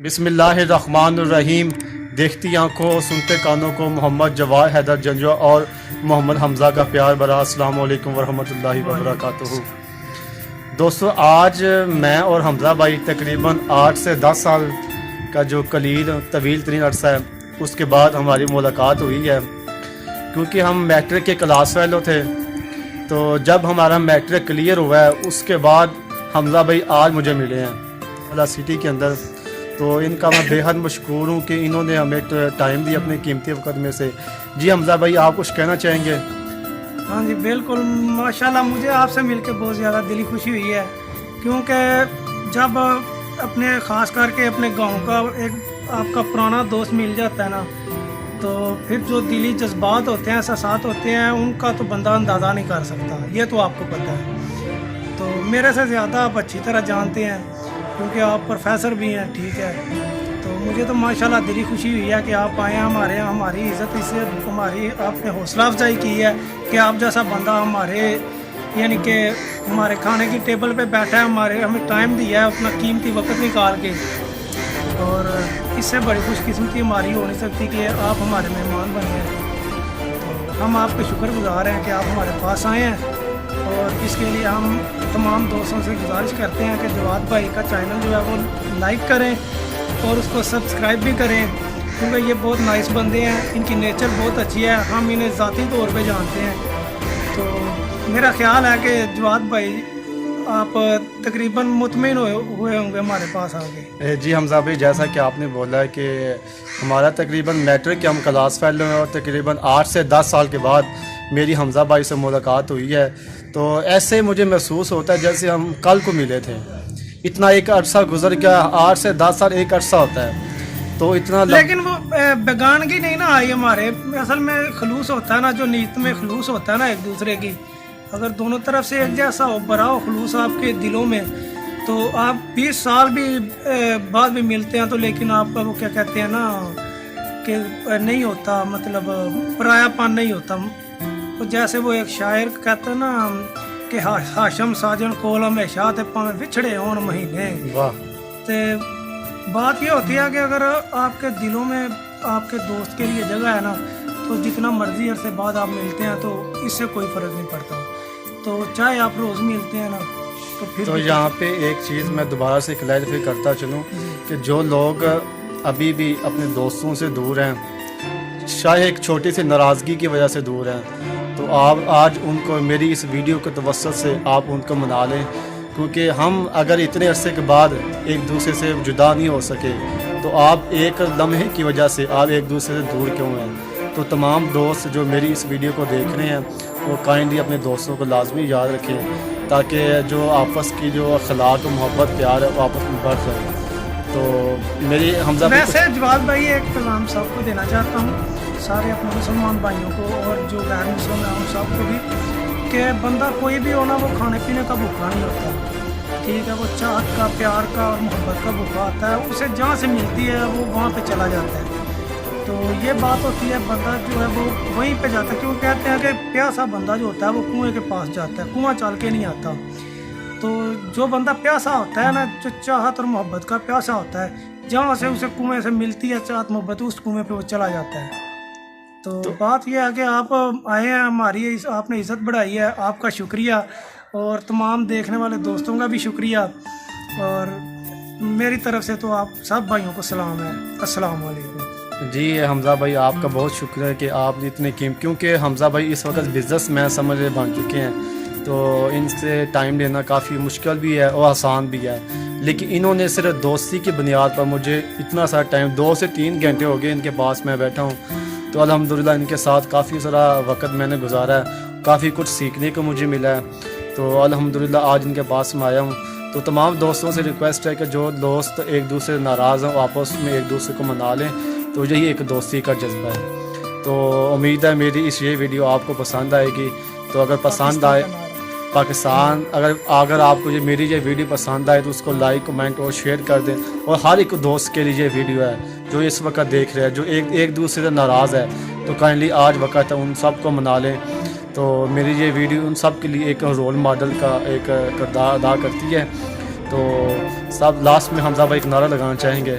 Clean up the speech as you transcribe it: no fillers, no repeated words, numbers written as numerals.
بسم اللہ الرحمن الرحیم۔ دیکھتی آنکھوں سنتے کانوں کو محمد جواد حیدر جنجو اور محمد حمزہ کا پیار بھرا السلام علیکم ورحمۃ اللہ وبرکاتہ۔ دوستو، آج میں اور حمزہ بھائی تقریباً 8 سے 10 سال کا جو طویل ترین عرصہ ہے اس کے بعد ہماری ملاقات ہوئی ہے، کیونکہ ہم میٹرک کے کلاس فیلو تھے۔ تو جب ہمارا میٹرک کلیئر ہوا ہے اس کے بعد حمزہ بھائی آج مجھے ملے ہیں اللہ سٹی کے اندر، تو ان کا میں بے حد مشکور ہوں کہ انہوں نے ہمیں ٹائم دی اپنے قیمتی وقت میں سے۔ جی حمزہ بھائی، آپ کچھ کہنا چاہیں گے؟ ہاں جی بالکل، ماشاءاللہ مجھے آپ سے مل کے بہت زیادہ دلی خوشی ہوئی ہے، کیونکہ جب اپنے خاص کر کے اپنے گاؤں کا ایک آپ کا پرانا دوست مل جاتا ہے نا، تو پھر جو دلی جذبات ہوتے ہیں، احساسات ہوتے ہیں، ان کا تو بندہ اندازہ نہیں کر سکتا، یہ تو آپ کو پتہ ہے۔ تو میرے سے زیادہ آپ اچھی طرح جانتے ہیں کیونکہ آپ پروفیسر بھی ہیں، ٹھیک ہے۔ تو مجھے تو ماشاءاللہ دلی خوشی ہوئی ہے کہ آپ آئے ہیں ہماری عزت اس سے ہماری آپ نے حوصلہ افزائی کی ہے کہ آپ جیسا بندہ ہمارے یعنی کہ ہمارے کھانے کی ٹیبل پہ بیٹھا ہے، ہمیں ٹائم دیا ہے اپنا قیمتی وقت نکال کے، اور اس سے بڑی خوش قسمتی ہماری ہو نہیں سکتی کہ آپ ہمارے مہمان بنے ہیں۔ تو ہم آپ کے شکر گزار ہیں کہ آپ ہمارے پاس آئے ہیں، اور اس کے لیے ہم تمام دوستوں سے گزارش کرتے ہیں کہ جواد بھائی کا چینل جو ہے وہ لائک کریں اور اس کو سبسکرائب بھی کریں، کیونکہ یہ بہت نائس بندے ہیں، ان کی نیچر بہت اچھی ہے، ہم انہیں ذاتی طور پہ جانتے ہیں۔ تو میرا خیال ہے کہ جواد بھائی آپ تقریباً مطمئن ہوئے ہوں گے ہمارے پاس آگے۔ جی حمزہ بھائی، جیسا کہ آپ نے بولا ہے کہ ہمارا تقریباً میٹرک کے ہم کلاس فیلو ہیں، اور تقریباً 8 سے 10 سال کے بعد میری حمزہ بھائی سے ملاقات ہوئی ہے، تو ایسے مجھے محسوس ہوتا ہے جیسے ہم کل کو ملے تھے۔ اتنا ایک عرصہ گزر گیا، 8 سے 10 سال ایک عرصہ ہوتا ہے، تو اتنا لیکن وہ بیگانگی نہیں نا آئی ہمارے، اصل میں خلوص ہوتا ہے نا، جو نیت میں خلوص ہوتا ہے نا ایک دوسرے کی، اگر دونوں طرف سے ایک جیسا ہو، بڑا ہو خلوص آپ کے دلوں میں، تو آپ 20 سال بھی بعد بھی ملتے ہیں تو لیکن آپ کا وہ کیا کہتے ہیں نا کہ نہیں ہوتا، مطلب پرایا پن نہیں ہوتا۔ تو جیسے وہ ایک شاعر کہتا ہے نا کہ ہاشم ساجن کول ہمیشہ تے پاویں وچھڑے ہون مہینے۔ واہ، تے بات یہ ہوتی ہے کہ اگر آپ کے دلوں میں آپ کے دوست کے لیے جگہ ہے نا، تو جتنا مرضی عرصے بعد آپ ملتے ہیں تو اس سے کوئی فرق نہیں پڑتا، تو چاہے آپ روز ملتے ہیں نا تو پھر تو یہاں پہ ایک چیز میں دوبارہ سے کلیریفائی کرتا چلوں کہ جو لوگ ابھی بھی اپنے دوستوں سے دور ہیں، شاید ایک چھوٹی سی ناراضگی کی وجہ سے دور ہیں، تو آپ آج ان کو میری اس ویڈیو کے توسط سے آپ ان کو منا لیں، کیونکہ ہم اگر اتنے عرصے کے بعد ایک دوسرے سے جدا نہیں ہو سکے تو آپ ایک لمحے کی وجہ سے آپ ایک دوسرے سے دور کیوں ہیں۔ تو تمام دوست جو میری اس ویڈیو کو دیکھ رہے ہیں وہ کائنڈلی اپنے دوستوں کو لازمی یاد رکھیں، تاکہ جو آپس کی جو اخلاق و محبت پیار ہے وہ آپس میں بڑھ جائے۔ تو میری حمزہ ویسے جواد بھائی ایک پیغام سب کو دینا چاہتا ہوں، سارے اپنے مسلمان بھائیوں کو اور جو غیر مسلم ہیں ان سب کو بھی، کہ بندہ کوئی بھی ہونا وہ کھانے پینے کا بھوکا نہیں ہوتا، ٹھیک ہے، وہ چاہت کا، پیار کا اور محبت کا بھوکا ہوتا ہے، اسے جہاں سے ملتی ہے وہ وہاں پہ چلا جاتا ہے۔ تو یہ بات ہوتی ہے، بندہ جو ہے وہ وہیں پہ جاتا ہے، کیوں کہتے ہیں کہ پیاسا بندہ جو ہوتا ہے وہ کنویں کے پاس جاتا ہے، کنواں چل کے نہیں آتا۔ تو جو بندہ پیاسا ہوتا ہے نا، جو چاہت اور محبت کا پیاسا ہوتا ہے، جہاں سے اسے کنویں سے ملتی ہے چاہت محبت، اس کنویں پہ وہ چلا جاتا ہے۔ تو بات یہ ہے کہ آپ آئے ہیں، ہماری آپ نے عزت بڑھائی ہے، آپ کا شکریہ، اور تمام دیکھنے والے دوستوں کا بھی شکریہ، اور میری طرف سے تو آپ سب بھائیوں کو سلام ہے، السلام علیکم۔ جی حمزہ بھائی، آپ کا بہت شکریہ کہ آپ نے اتنے کیونکہ حمزہ بھائی اس وقت بزنس مین سمجھ بن چکے ہیں، تو ان سے ٹائم لینا کافی مشکل بھی ہے اور آسان بھی ہے، لیکن انہوں نے صرف دوستی کی بنیاد پر مجھے اتنا سارا ٹائم 2 سے 3 گھنٹے ہو گئے ان کے پاس میں بیٹھا ہوں، تو الحمدللہ ان کے ساتھ کافی سارا وقت میں نے گزارا ہے، کافی کچھ سیکھنے کو مجھے ملا ہے، تو الحمدللہ آج ان کے پاس میں آیا ہوں۔ تو تمام دوستوں سے ریکویسٹ ہے کہ جو دوست ایک دوسرے ناراض ہیں آپس میں ایک دوسرے کو منا لیں، تو یہی ایک دوستی کا جذبہ ہے۔ تو امید ہے میری یہ ویڈیو آپ کو پسند آئے گی، تو اگر پسند آئے پاکستان، اگر آپ کو میری یہ ویڈیو پسند آئے تو اس کو لائک، کمنٹ اور شیئر کر دیں، اور ہر ایک دوست کے لیے یہ ویڈیو ہے جو اس وقت دیکھ رہے ہیں جو ایک دوسرے سے ناراض ہے، تو کائنڈلی آج وقت ہے ان سب کو منا لیں۔ تو میری یہ ویڈیو ان سب کے لیے ایک رول ماڈل کا ایک کردار ادا کرتی ہے۔ تو سب لاسٹ میں حمزہ بھائی ایک نعرہ لگانا چاہیں گے؟